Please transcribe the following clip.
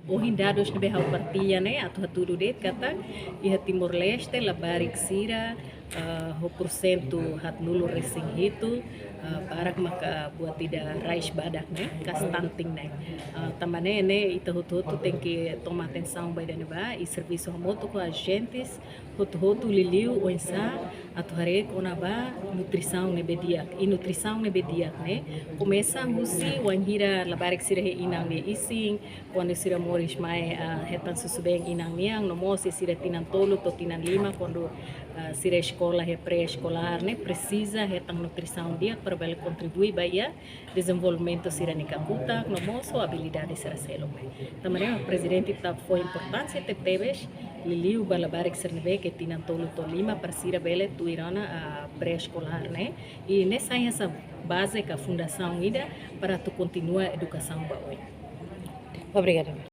Hoje dados na behau partilha né atau tudo det kata iha Timor Leste labarik sira ho porcento hat nulo resing itu barak maka buat tidak rais badak né kastanting né também né ita hutu tem que tomar atenção by dane ba e serviço remoto com agentes hutu liliu oinsa atau hari onaba nutrição ne bediak e nutrição ne bediak né começa husi wanhira labarik sira he inang ne ising quando sira moris mai hetan susubeng inang niang no mo sira tinan tolo to tinan lima quando sira escola é pré-escolar né precisa hetan nutrição dia para bel contribuir baia desenvolvimento sira ni kaputa no mo so habilidade sira selo também o presidente tá foi importância te teves liliu balabarik sernebe que tinan tolo to lima para sira bele tuirana pré-escolar né e nessa essa base que a fundação ida para tu continuar a educação baoi. Obrigada.